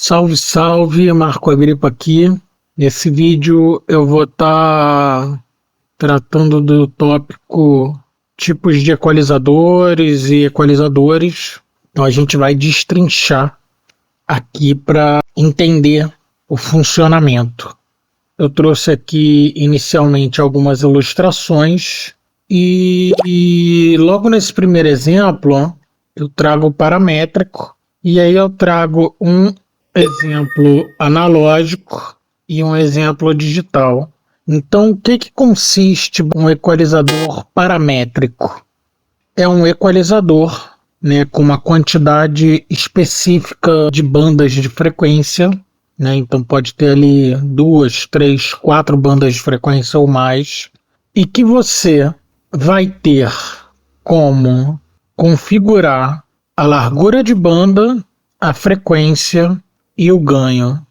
Salve, salve, Marco Agripa aqui. Nesse vídeo eu vou estar tratando do tópico tipos de equalizadores e equalizadores. Então a gente vai destrinchar aqui para entender o funcionamento. Eu trouxe aqui inicialmente algumas ilustrações e logo nesse primeiro exemplo eu trago o paramétrico e aí eu trago um exemplo analógico e um exemplo digital. Então, o que consiste um equalizador paramétrico? É um equalizador, com uma quantidade específica de bandas de frequência, então pode ter ali 2, 3, 4 bandas de frequência ou mais, e que você vai ter como configurar a largura de banda, a frequência e o ganho.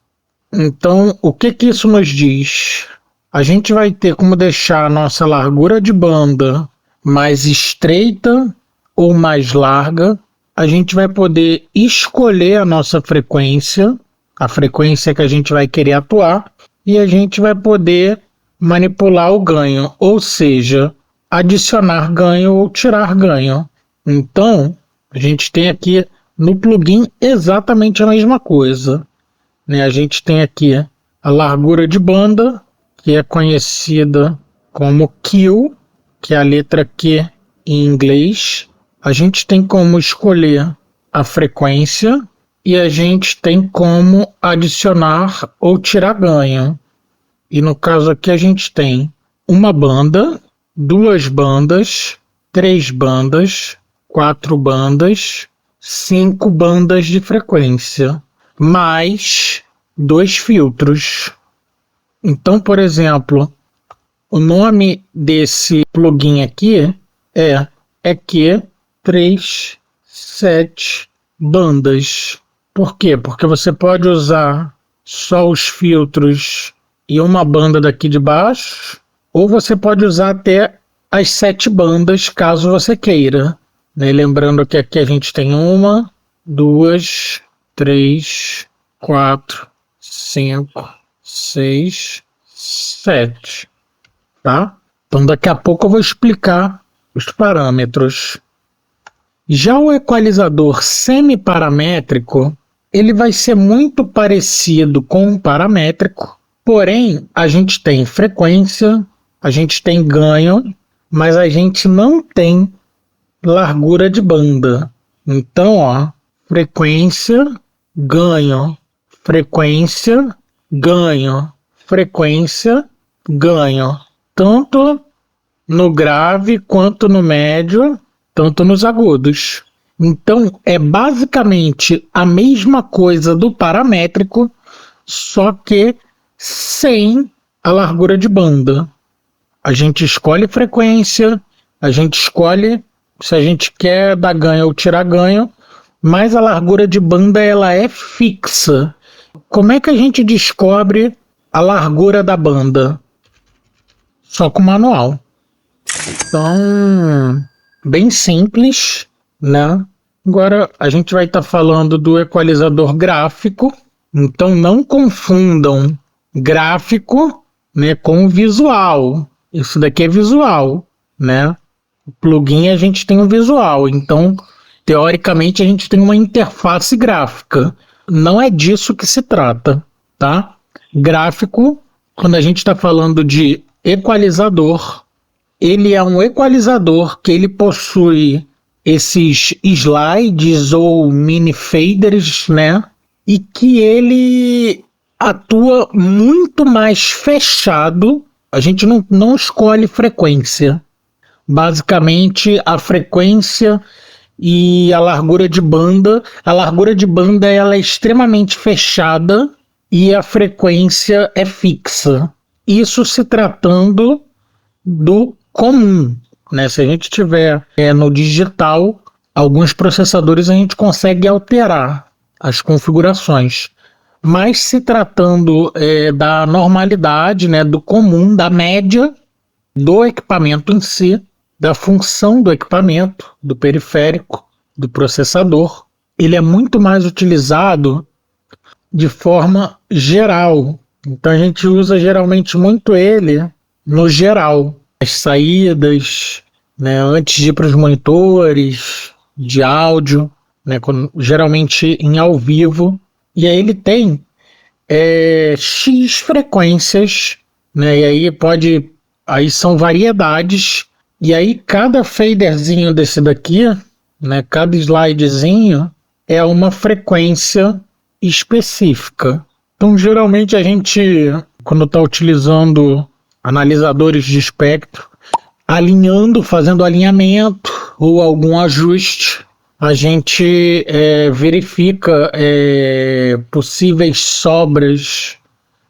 Então, o que isso nos diz? A gente vai ter como deixar a nossa largura de banda mais estreita ou mais larga. A gente vai poder escolher a nossa frequência, a frequência que a gente vai querer atuar, e a gente vai poder manipular o ganho, ou seja, adicionar ganho ou tirar ganho. Então, a gente tem aqui no plugin exatamente a mesma coisa. A gente tem aqui a largura de banda, que é conhecida como Q, que é a letra Q em inglês. A gente tem como escolher a frequência e a gente tem como adicionar ou tirar ganho. E no caso aqui a gente tem uma banda, 2 bandas, 3 bandas, 4 bandas, 5 bandas de frequência, mais 2 filtros. Então, por exemplo, o nome desse plugin aqui é EQ3 7 bandas. Por quê? Porque você pode usar só os filtros e uma banda daqui de baixo, ou você pode usar até as 7 bandas, caso você queira. Lembrando que aqui a gente tem 1, 2, 3, 4, 5, 6, 7. Tá? Então daqui a pouco eu vou explicar os parâmetros. Já o equalizador semiparamétrico, ele vai ser muito parecido com o paramétrico, porém a gente tem frequência, a gente tem ganho, mas a gente não tem largura de banda. Então, frequência, ganho, frequência, ganho, frequência, ganho. Tanto no grave quanto no médio, tanto nos agudos. Então, é basicamente a mesma coisa do paramétrico, só que sem a largura de banda. A gente escolhe frequência, a gente escolhe se a gente quer dar ganho ou tirar ganho, mas a largura de banda ela é fixa. Como é que a gente descobre a largura da banda? Só com manual. Então, bem simples, né? Agora a gente vai estar falando do equalizador gráfico. Então não confundam gráfico, com visual. Isso daqui é visual, né? O plugin a gente tem um visual, então teoricamente a gente tem uma interface gráfica. Não é disso que se trata, tá? Gráfico, quando a gente está falando de equalizador, ele é um equalizador que ele possui esses slides ou mini faders, e que ele atua muito mais fechado. A gente não escolhe frequência. Basicamente, a frequência e a largura de banda. A largura de banda ela é extremamente fechada e a frequência é fixa. Isso se tratando do comum. Se a gente tiver no digital, alguns processadores a gente consegue alterar as configurações. Mas se tratando da normalidade, do comum, da média do equipamento em si, da função do equipamento, do periférico, do processador, ele é muito mais utilizado de forma geral. Então a gente usa geralmente muito ele no geral. As saídas, né, antes de ir para os monitores de áudio, né, geralmente em ao vivo. E aí ele tem X frequências, né, e aí são variedades, e aí cada faderzinho desse daqui, né, cada slidezinho é uma frequência específica. Então geralmente a gente, quando está utilizando analisadores de espectro, fazendo alinhamento ou algum ajuste, a gente verifica possíveis sobras,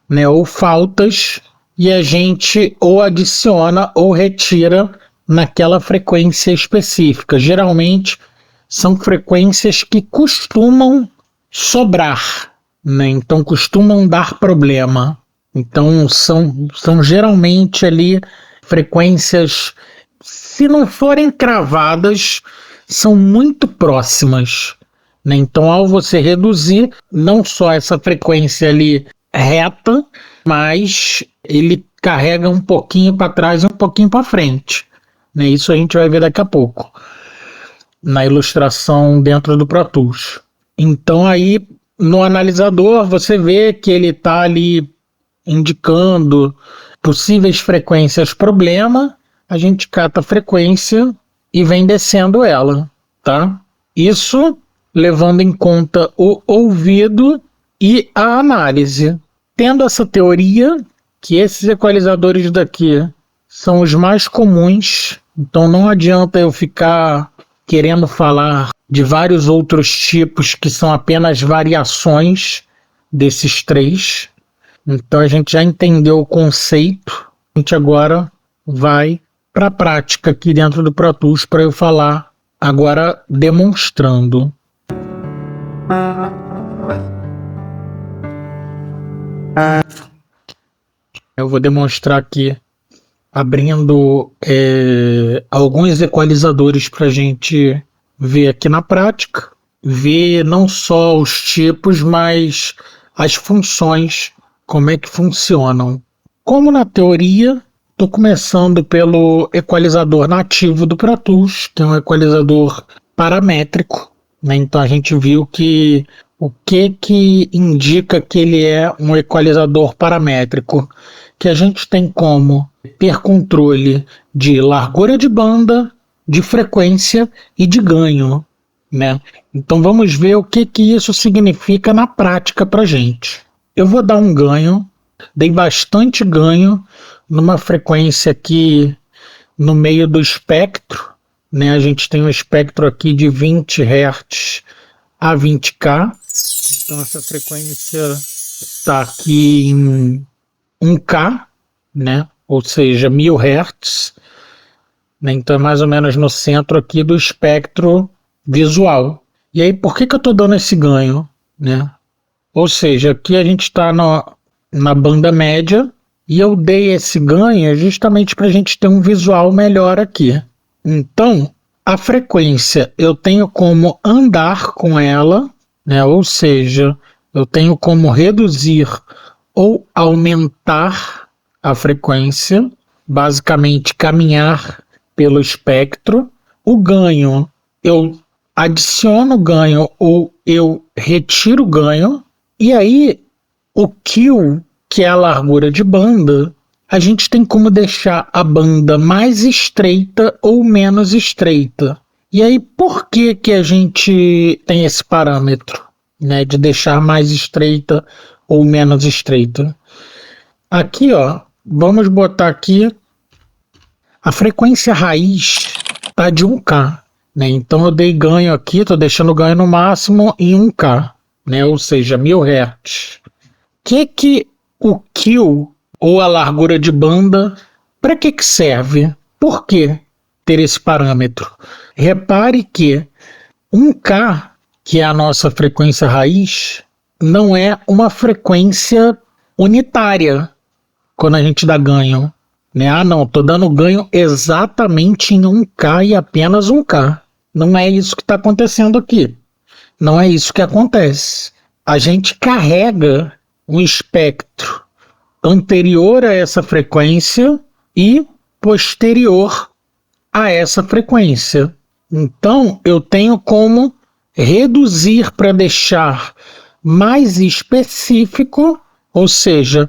né, ou faltas, e a gente ou adiciona ou retira naquela frequência específica. Geralmente são frequências que costumam sobrar, né? Então costumam dar problema. Então são geralmente ali frequências, se não forem cravadas, são muito próximas, né? Então, ao você reduzir, não só essa frequência ali reta, mas ele carrega um pouquinho para trás e um pouquinho para frente, né? Isso a gente vai ver daqui a pouco, na ilustração dentro do Pro Tools. Então, aí, no analisador, você vê que ele está ali indicando possíveis frequências problema, a gente cata a frequência e vem descendo ela, tá? Isso levando em conta o ouvido e a análise. Tendo essa teoria, que esses equalizadores daqui são os mais comuns, então não adianta eu ficar querendo falar de vários outros tipos que são apenas variações desses três. Então a gente já entendeu o conceito, a gente agora vai para a prática aqui dentro do Pro Tools para eu falar agora demonstrando. Eu vou demonstrar aqui abrindo alguns equalizadores para a gente ver aqui na prática, ver não só os tipos, mas as funções, como é que funcionam. Como na teoria, estou começando pelo equalizador nativo do Pro Tools, que é um equalizador paramétrico, né? Então a gente viu que o que indica que ele é um equalizador paramétrico, que a gente tem como ter controle de largura de banda, de frequência e de ganho, né? Então vamos ver o que isso significa na prática para a gente. Eu vou dar um ganho, dei bastante ganho numa frequência aqui no meio do espectro, né? A gente tem um espectro aqui de 20 Hz a 20K, então essa frequência está aqui em 1K, né? Ou seja, 1000 Hz, né? Então é mais ou menos no centro aqui do espectro visual. E aí, por que eu estou dando esse ganho, né? Ou seja, aqui a gente está na banda média, e eu dei esse ganho justamente para a gente ter um visual melhor aqui. Então, a frequência eu tenho como andar com ela, né? Ou seja, eu tenho como reduzir ou aumentar a frequência, basicamente caminhar pelo espectro. O ganho, eu adiciono ganho ou eu retiro ganho, e aí o Q, que é a largura de banda, a gente tem como deixar a banda mais estreita ou menos estreita. E aí, por que a gente tem esse parâmetro, né, de deixar mais estreita ou menos estreita? Aqui, ó, vamos botar aqui a frequência raiz tá de 1K, né? Então eu dei ganho aqui, estou deixando o ganho no máximo em 1K, né? Ou seja, 1000 Hz. Que o Q, ou a largura de banda, para que serve? Por que ter esse parâmetro? Repare que 1K, que é a nossa frequência raiz, não é uma frequência unitária quando a gente dá ganho, né? Ah, não, estou dando ganho exatamente em 1K e apenas 1K. Não é isso que está acontecendo aqui. Não é isso que acontece. a gente carrega um espectro anterior a essa frequência e posterior a essa frequência. Então, eu tenho como reduzir para deixar mais específico, ou seja,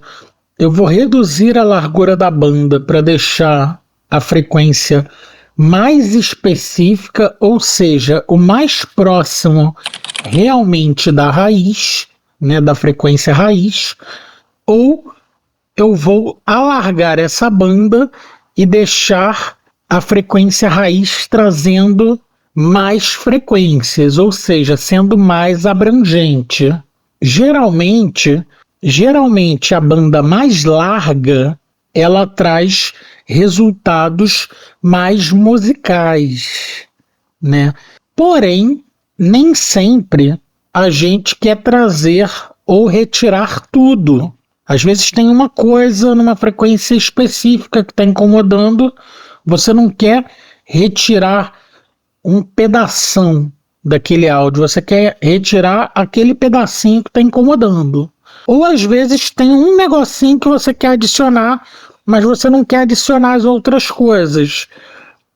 eu vou reduzir a largura da banda para deixar a frequência mais específica, ou seja, o mais próximo realmente da raiz, né, da frequência raiz, ou eu vou alargar essa banda e deixar a frequência raiz trazendo mais frequências, ou seja, sendo mais abrangente. Geralmente a banda mais larga, ela traz resultados mais musicais, né? Porém, nem sempre a gente quer trazer ou retirar tudo. Às vezes tem uma coisa numa frequência específica que está incomodando, você não quer retirar um pedação daquele áudio, você quer retirar aquele pedacinho que está incomodando. Ou às vezes tem um negocinho que você quer adicionar, mas você não quer adicionar as outras coisas.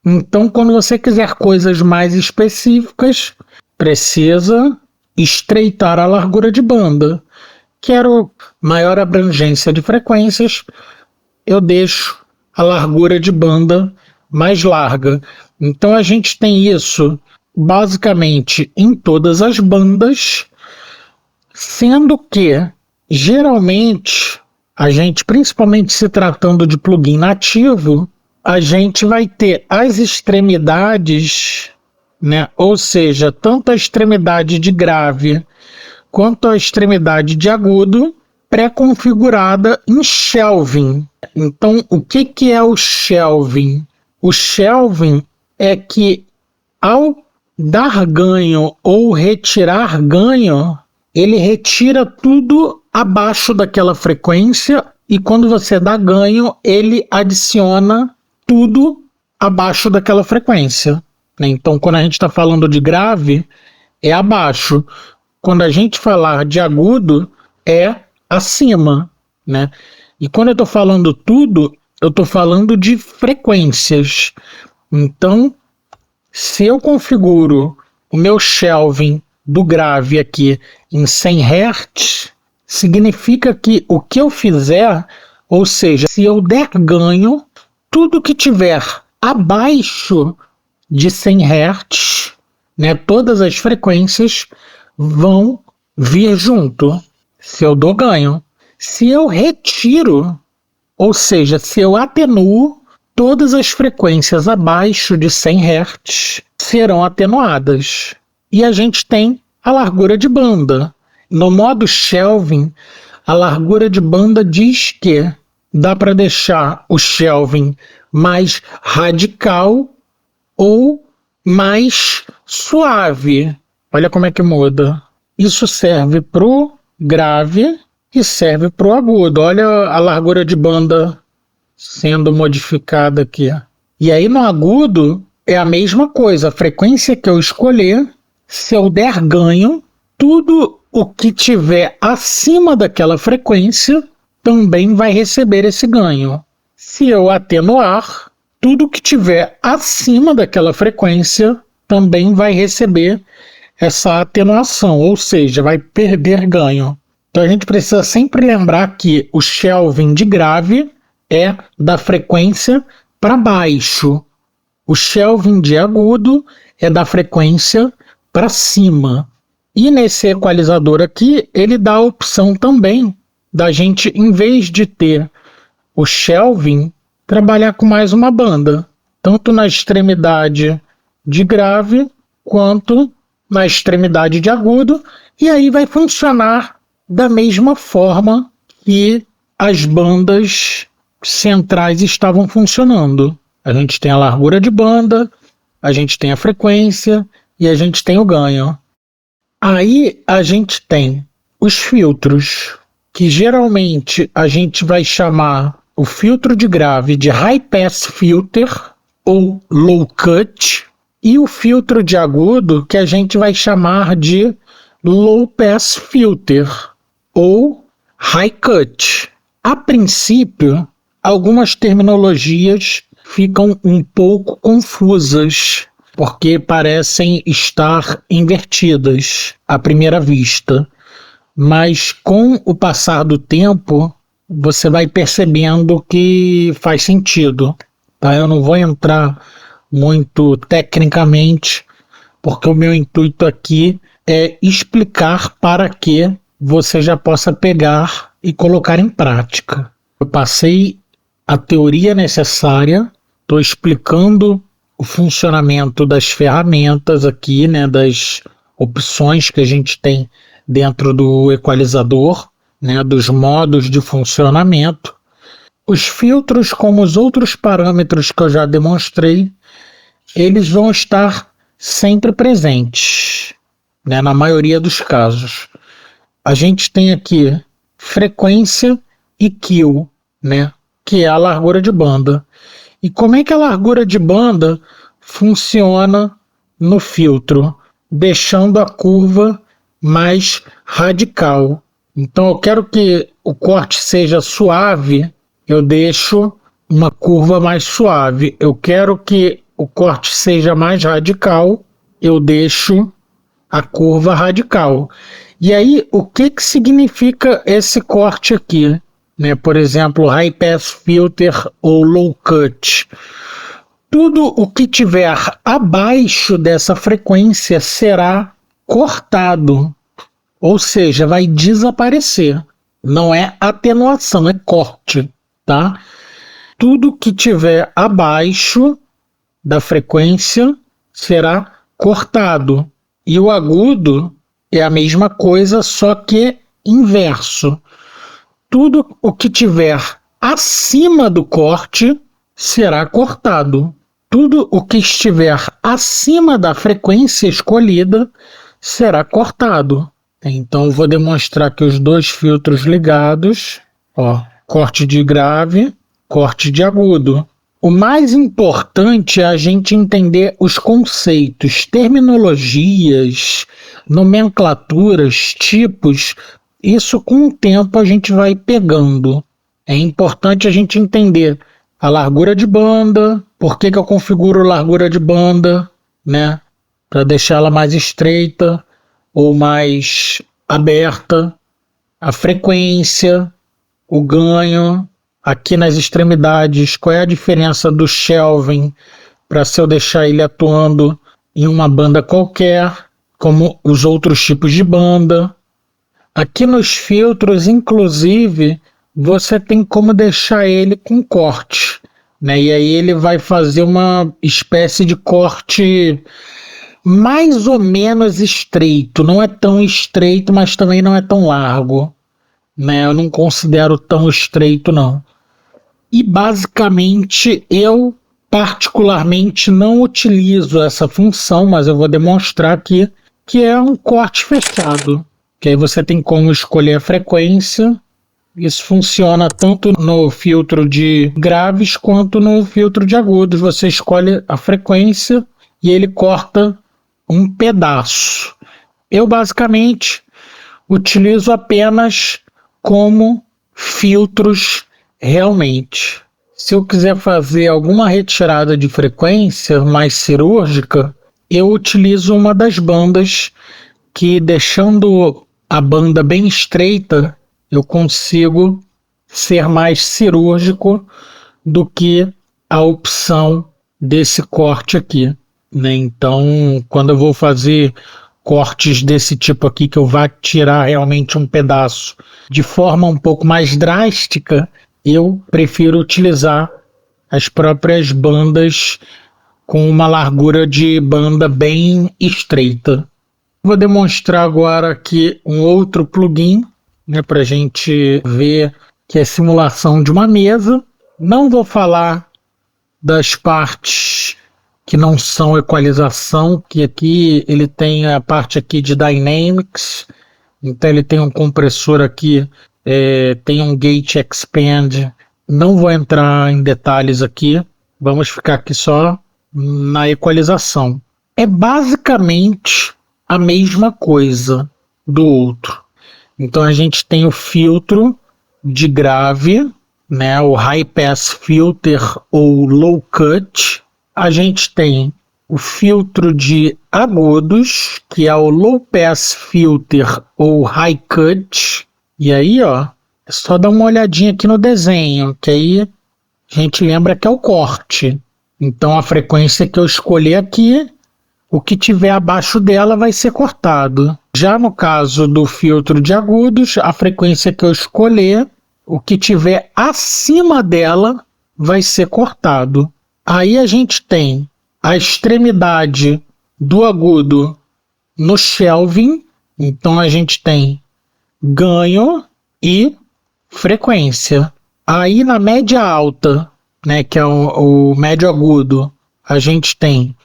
Então, quando você quiser coisas mais específicas, precisa estreitar a largura de banda. Quero maior abrangência de frequências, eu deixo a largura de banda mais larga. Então a gente tem isso basicamente em todas as bandas, sendo que geralmente a gente, principalmente se tratando de plugin nativo, a gente vai ter as extremidades, né? Ou seja, tanto a extremidade de grave quanto a extremidade de agudo pré-configurada em shelving. Então, o que é o shelving? O shelving é que ao dar ganho ou retirar ganho, ele retira tudo abaixo daquela frequência e quando você dá ganho, ele adiciona tudo abaixo daquela frequência. Então, quando a gente está falando de grave, é abaixo. Quando a gente falar de agudo, é acima, né? E quando eu estou falando tudo, eu estou falando de frequências. Então, se eu configuro o meu shelving do grave aqui em 100 Hz, significa que o que eu fizer, ou seja, se eu der ganho, tudo que tiver abaixo de 100 Hz, né, todas as frequências vão vir junto, se eu dou ganho. Se eu retiro, ou seja, se eu atenuo, todas as frequências abaixo de 100 Hz serão atenuadas. E a gente tem a largura de banda. No modo shelving, a largura de banda diz que dá para deixar o shelving mais radical ou mais suave. Olha como é que muda. Isso serve para o grave e serve para o agudo. Olha a largura de banda sendo modificada aqui. E aí no agudo é a mesma coisa. A frequência que eu escolher, se eu der ganho, tudo o que tiver acima daquela frequência também vai receber esse ganho. Se eu atenuar, tudo que tiver acima daquela frequência também vai receber essa atenuação, ou seja, vai perder ganho. Então a gente precisa sempre lembrar que o shelving de grave é da frequência para baixo. O shelving de agudo é da frequência para cima. E nesse equalizador aqui, ele dá a opção também da gente, em vez de ter o shelving, trabalhar com mais uma banda, tanto na extremidade de grave quanto na extremidade de agudo, e aí vai funcionar da mesma forma que as bandas centrais estavam funcionando. A gente tem a largura de banda, a gente tem a frequência e a gente tem o ganho. Aí a gente tem os filtros, que geralmente a gente vai chamar o filtro de grave de High Pass Filter ou Low Cut, e o filtro de agudo que a gente vai chamar de Low Pass Filter ou High Cut. A princípio, algumas terminologias ficam um pouco confusas, porque parecem estar invertidas à primeira vista. Mas com o passar do tempo, você vai percebendo que faz sentido. Tá? Eu não vou entrar muito tecnicamente, porque o meu intuito aqui é explicar para que você já possa pegar e colocar em prática. Eu passei a teoria necessária, estou explicando o funcionamento das ferramentas aqui, né, das opções que a gente tem dentro do equalizador, né, dos modos de funcionamento. Os filtros, como os outros parâmetros que eu já demonstrei, eles vão estar sempre presentes, né, na maioria dos casos. A gente tem aqui frequência e Q, né, que é a largura de banda. E como é que a largura de banda funciona no filtro? Deixando a curva mais radical. Então eu quero que o corte seja suave, eu deixo uma curva mais suave. Eu quero que o corte seja mais radical, eu deixo a curva radical. E aí, o que significa esse corte aqui? Né? Por exemplo, High Pass Filter ou Low Cut. Tudo o que tiver abaixo dessa frequência será cortado, ou seja, vai desaparecer. Não é atenuação, é corte, tá? Tudo que tiver abaixo da frequência será cortado. E o agudo é a mesma coisa, só que inverso. Tudo o que tiver acima do corte será cortado. Tudo o que estiver acima da frequência escolhida será cortado. Então eu vou demonstrar aqui os dois filtros ligados. Ó, corte de grave, corte de agudo. O mais importante é a gente entender os conceitos, terminologias, nomenclaturas, tipos. Isso com o tempo a gente vai pegando. É importante a gente entender a largura de banda, por que eu configuro largura de banda, né? Para deixá-la mais estreita ou mais aberta, a frequência, o ganho, aqui nas extremidades, qual é a diferença do shelving para se eu deixar ele atuando em uma banda qualquer, como os outros tipos de banda. Aqui nos filtros, inclusive, você tem como deixar ele com corte, né? E aí ele vai fazer uma espécie de corte mais ou menos estreito. Não é tão estreito, mas também não é tão largo, né? Eu não considero tão estreito, não. E basicamente eu particularmente não utilizo essa função, mas eu vou demonstrar aqui que é um corte fechado. Que aí você tem como escolher a frequência. Isso funciona tanto no filtro de graves quanto no filtro de agudos. Você escolhe a frequência e ele corta um pedaço. Eu basicamente utilizo apenas como filtros realmente. Se eu quiser fazer alguma retirada de frequência mais cirúrgica, eu utilizo uma das bandas que, deixando a banda bem estreita, eu consigo ser mais cirúrgico do que a opção desse corte aqui, né? Então, quando eu vou fazer cortes desse tipo aqui, que eu vá tirar realmente um pedaço de forma um pouco mais drástica, eu prefiro utilizar as próprias bandas com uma largura de banda bem estreita. Vou demonstrar agora aqui um outro plugin, né, para a gente ver que é simulação de uma mesa. Não vou falar das partes que não são equalização, que aqui ele tem a parte aqui de Dynamics, então ele tem um compressor aqui, tem um Gate Expand. Não vou entrar em detalhes aqui, vamos ficar aqui só na equalização. É basicamente a mesma coisa, do outro. Então a gente tem o filtro de grave, né, o High Pass Filter ou Low Cut. A gente tem o filtro de agudos, que é o Low Pass Filter ou High Cut. E aí, ó, é só dar uma olhadinha aqui no desenho, que aí a gente lembra que é o corte. Então a frequência que eu escolher aqui, o que tiver abaixo dela vai ser cortado. Já no caso do filtro de agudos, a frequência que eu escolher, o que tiver acima dela vai ser cortado. Aí a gente tem a extremidade do agudo no shelving, então a gente tem ganho e frequência. Aí na média alta, né, que é o médio agudo, a gente tem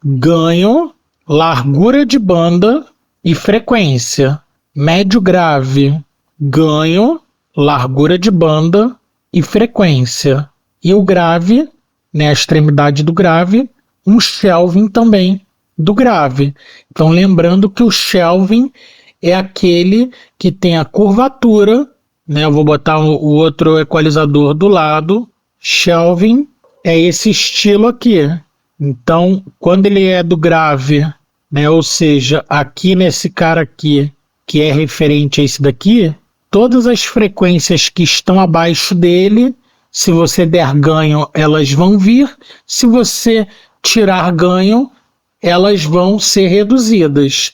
ganho, largura de banda e frequência. Médio grave, ganho, largura de banda e frequência. E o grave, né, a extremidade do grave, um shelving também do grave. Então lembrando que o shelving é aquele que tem a curvatura, né? Eu vou botar o outro equalizador do lado. Shelving é esse estilo aqui. Então, quando ele é do grave, né, ou seja, aqui nesse cara aqui, que é referente a esse daqui, todas as frequências que estão abaixo dele, se você der ganho, elas vão vir. Se você tirar ganho, elas vão ser reduzidas.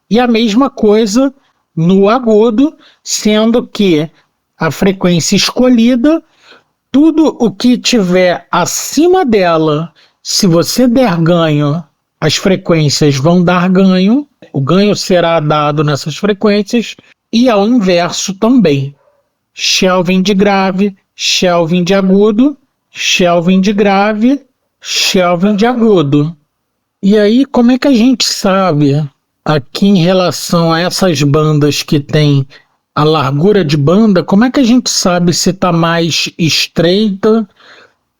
E a mesma coisa no agudo, sendo que a frequência escolhida, tudo o que tiver acima dela, se você der ganho, as frequências vão dar ganho, o ganho será dado nessas frequências, e ao inverso também. Shelving de grave, shelving de agudo, shelving de grave, shelving de agudo. E aí, como é que a gente sabe, aqui em relação a essas bandas que tem a largura de banda, como é que a gente sabe se está mais estreita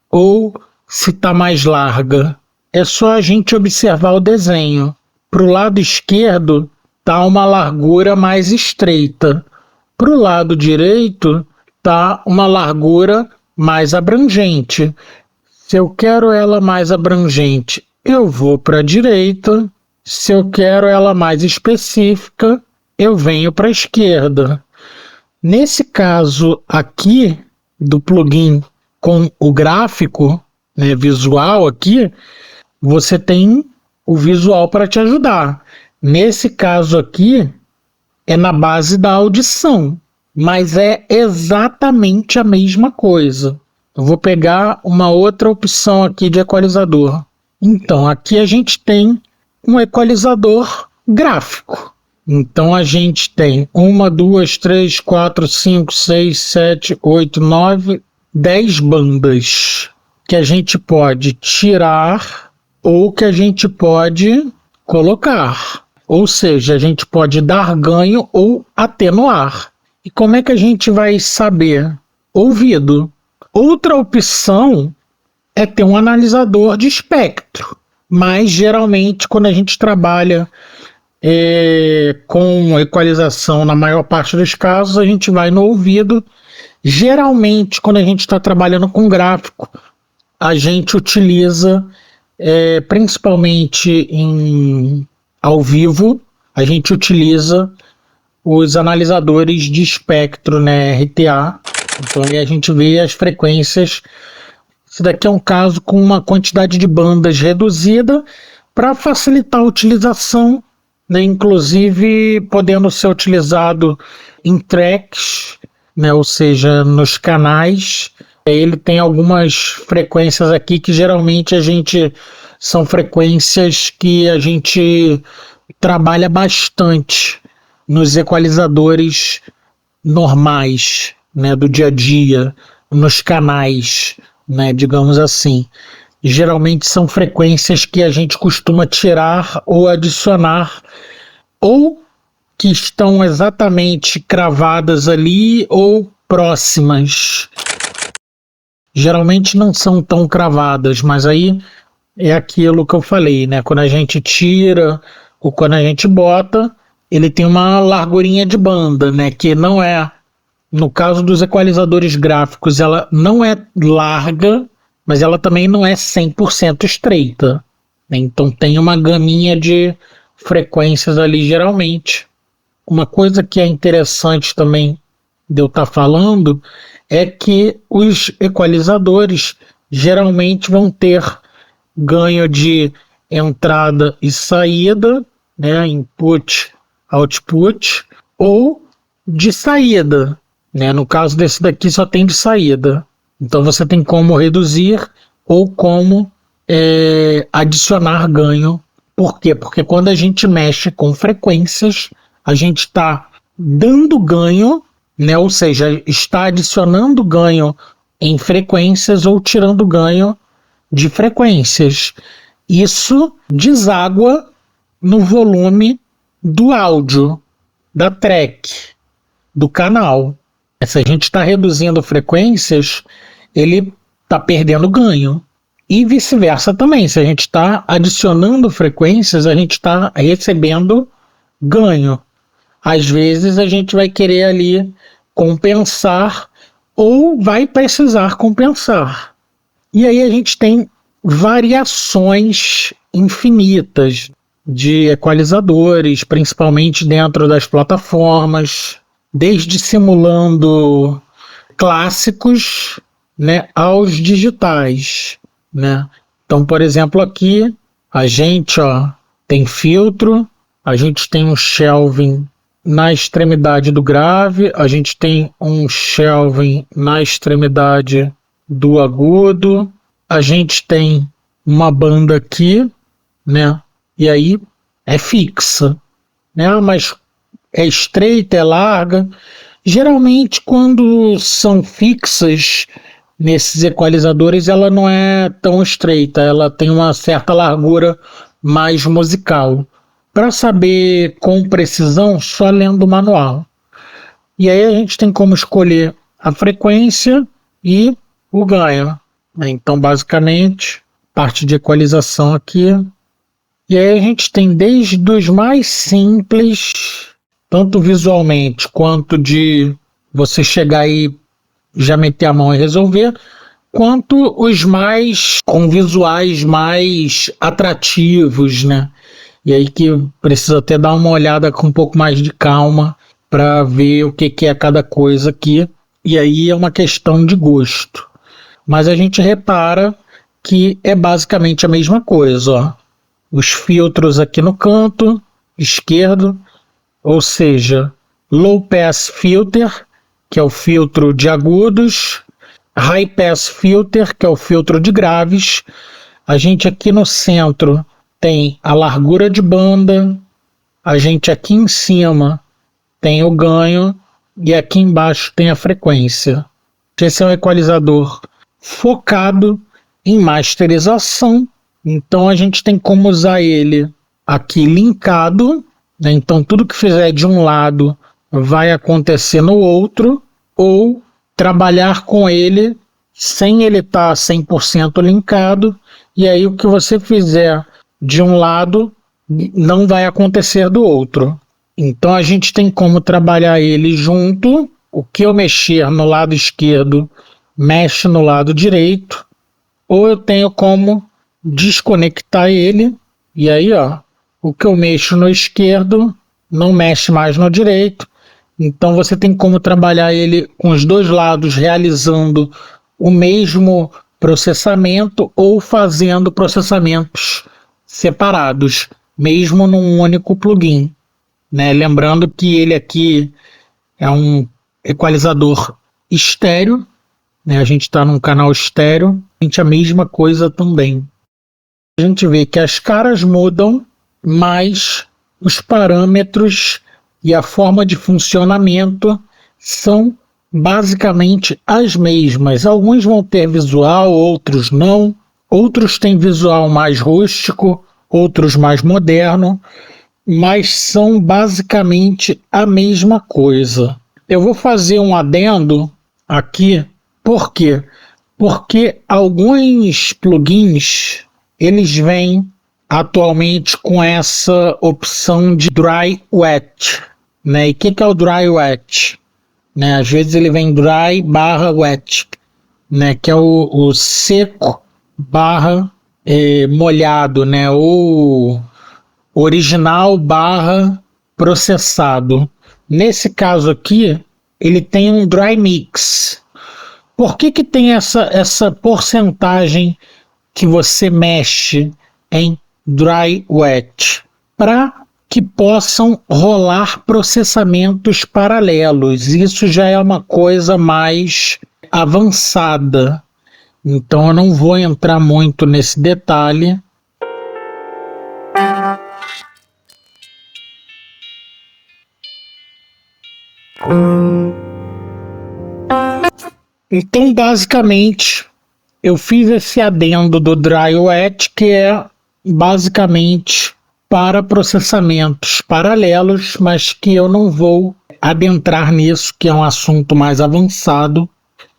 ou se está mais larga? É só a gente observar o desenho. Para o lado esquerdo está uma largura mais estreita. Para o lado direito está uma largura mais abrangente. Se eu quero ela mais abrangente, eu vou para a direita. Se eu quero ela mais específica, eu venho para a esquerda. Nesse caso aqui do plugin com o gráfico, né, visual aqui, você tem o visual para te ajudar. Nesse caso aqui, é na base da audição, mas é exatamente a mesma coisa. Eu vou pegar uma outra opção aqui de equalizador. Então, aqui a gente tem um equalizador gráfico. Então a gente tem 1, 2, 3, 4, 5, 6, 7, 8, 9, 10 bandas que a gente pode tirar ou que a gente pode colocar. Ou seja, a gente pode dar ganho ou atenuar. E como é que a gente vai saber? Ouvido. Outra opção é ter um analisador de espectro, mas geralmente quando a gente trabalha com equalização, na maior parte dos casos, a gente vai no ouvido. Geralmente, quando a gente está trabalhando com gráfico, a gente utiliza, principalmente ao vivo, a gente utiliza os analisadores de espectro, né, RTA. Então aí a gente vê as frequências. Esse daqui é um caso com uma quantidade de bandas reduzida para facilitar a utilização, né, inclusive podendo ser utilizado em tracks, né, ou seja, nos canais. Ele tem algumas frequências aqui que geralmente são frequências que a gente trabalha bastante nos equalizadores normais, né, do dia a dia, nos canais, né, digamos assim. Geralmente são frequências que a gente costuma tirar ou adicionar, ou que estão exatamente cravadas ali ou próximas. Geralmente não são tão cravadas, mas aí é aquilo que eu falei, né? Quando a gente tira ou quando a gente bota, ele tem uma largurinha de banda, né? Que não é, no caso dos equalizadores gráficos, ela não é larga, mas ela também não é 100% estreita, né? Então tem uma gaminha de frequências ali geralmente. Uma coisa que é interessante também de eu estar falando é que os equalizadores geralmente vão ter ganho de entrada e saída, né, input, output, ou de saída, né? No caso desse daqui só tem de saída. Então você tem como reduzir ou como adicionar ganho. Por quê? Porque quando a gente mexe com frequências, a gente está dando ganho, né? Ou seja, está adicionando ganho em frequências ou tirando ganho de frequências. Isso deságua no volume do áudio, da track, do canal. Se a gente está reduzindo frequências, ele está perdendo ganho. E vice-versa também. Se a gente está adicionando frequências, a gente está recebendo ganho. Às vezes a gente vai querer ali compensar ou vai precisar compensar. E aí a gente tem variações infinitas de equalizadores, principalmente dentro das plataformas, desde simulando clássicos, né, aos digitais, né? Então, por exemplo, aqui a gente tem filtro, a gente tem um shelving na extremidade do grave, a gente tem um shelving na extremidade do agudo, a gente tem uma banda aqui, né? E aí é fixa, né? Mas é estreita, é larga. Geralmente, quando são fixas nesses equalizadores, ela não é tão estreita, ela tem uma certa largura mais musical. Para saber com precisão, só lendo o manual. E aí a gente tem como escolher a frequência e o ganho. Então, basicamente, parte de equalização aqui. E aí a gente tem desde os mais simples, tanto visualmente quanto de você chegar e já meter a mão e resolver, quanto os mais com visuais mais atrativos, né? E aí que precisa até dar uma olhada com um pouco mais de calma para ver o que é cada coisa aqui. E aí é uma questão de gosto. Mas a gente repara que é basicamente a mesma coisa, ó. Os filtros aqui no canto esquerdo, ou seja, Low Pass Filter, que é o filtro de agudos, High Pass Filter, que é o filtro de graves. A gente aqui no centro tem a largura de banda, a gente aqui em cima tem o ganho e aqui embaixo tem a frequência. Esse é um equalizador focado em masterização, então a gente tem como usar ele aqui linkado, né? Então tudo que fizer de um lado vai acontecer no outro, ou trabalhar com ele sem ele estar 100% linkado, e aí o que você fizer de um lado não vai acontecer do outro. Então a gente tem como trabalhar ele junto. O que eu mexer no lado esquerdo mexe no lado direito, ou eu tenho como desconectar ele, e aí o que eu mexo no esquerdo não mexe mais no direito. Então você tem como trabalhar ele com os dois lados realizando o mesmo processamento ou fazendo processamentos separados, mesmo num único plugin, né? Lembrando que ele aqui é um equalizador estéreo, né? A gente está num canal estéreo, a mesma coisa também. A gente vê que as caras mudam, mas os parâmetros e a forma de funcionamento são basicamente as mesmas. Alguns vão ter visual, outros não. Outros têm visual mais rústico, outros mais moderno, mas são basicamente a mesma coisa. Eu vou fazer um adendo aqui. Por quê? Porque alguns plugins eles vêm atualmente com essa opção de dry wet, né? E o que é o dry wet? Né? Às vezes ele vem dry barra wet, né? Que é o seco barra molhado, né? Ou original barra processado. Nesse caso aqui, ele tem um dry mix. Por que tem essa porcentagem que você mexe em dry wet? Para que possam rolar processamentos paralelos. Isso já é uma coisa mais avançada. Então eu não vou entrar muito nesse detalhe. Então, basicamente, eu fiz esse adendo do dry wet, que é basicamente para processamentos paralelos, mas que eu não vou adentrar nisso, que é um assunto mais avançado,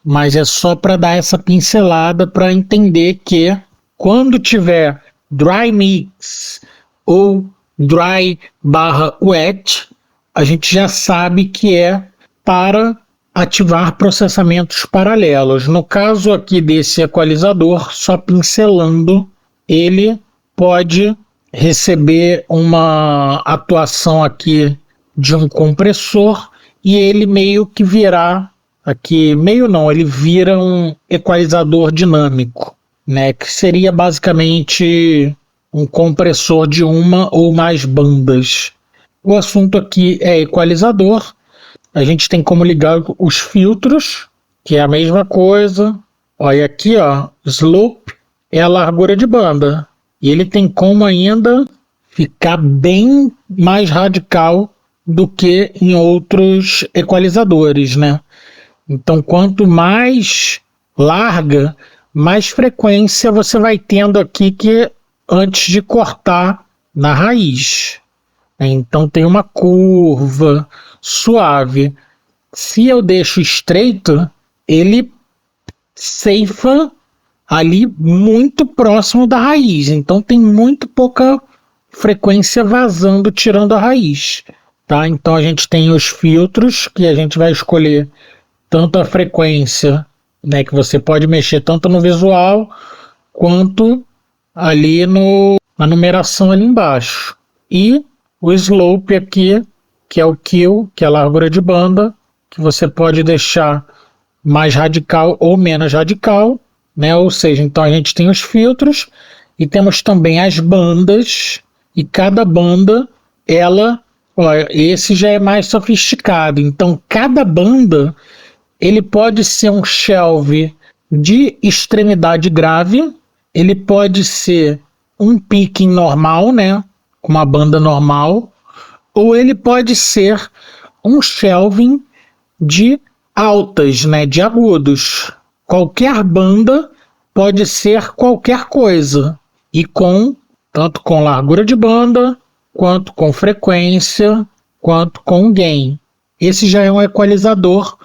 mas é só para dar essa pincelada para entender que quando tiver dry mix ou dry barra wet, a gente já sabe que é para ativar processamentos paralelos. No caso aqui desse equalizador, só pincelando, ele pode receber uma atuação aqui de um compressor e ele meio que virá aqui, meio não, ele vira um equalizador dinâmico, né, que seria basicamente um compressor de uma ou mais bandas. O assunto aqui é equalizador. A gente tem como ligar os filtros, que é a mesma coisa. Olha aqui, ó, slope é a largura de banda. E ele tem como ainda ficar bem mais radical do que em outros equalizadores, né? Então, quanto mais larga, mais frequência você vai tendo aqui que antes de cortar na raiz. Então tem uma curva suave. Se eu deixo estreito, ele ceifa ali muito próximo da raiz. Então tem muito pouca frequência vazando, tirando a raiz. Tá? Então a gente tem os filtros, que a gente vai escolher tanto a frequência, né, que você pode mexer tanto no visual, quanto ali na numeração ali embaixo. E o slope aqui, que é o kill, que é a largura de banda, que você pode deixar mais radical ou menos radical, né? Ou seja, então a gente tem os filtros e temos também as bandas, e cada banda, olha, esse já é mais sofisticado. Então cada banda, ele pode ser um shelve de extremidade grave, ele pode ser um picking normal, né? Com uma banda normal, ou ele pode ser um shelving de altas, né, de agudos. Qualquer banda pode ser qualquer coisa, e tanto com largura de banda, quanto com frequência, quanto com gain. Esse já é um equalizador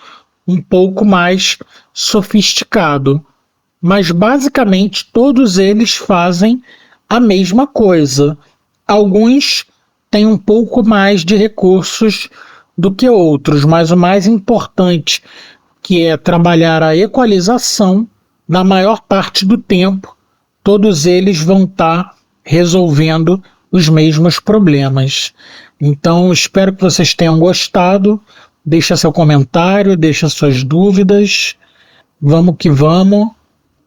um pouco mais sofisticado, mas basicamente todos eles fazem a mesma coisa. Alguns têm um pouco mais de recursos do que outros, mas o mais importante, que é trabalhar a equalização, na maior parte do tempo, todos eles vão estar resolvendo os mesmos problemas. Então, espero que vocês tenham gostado. Deixa seu comentário, deixa suas dúvidas. Vamos que vamos.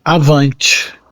Avante!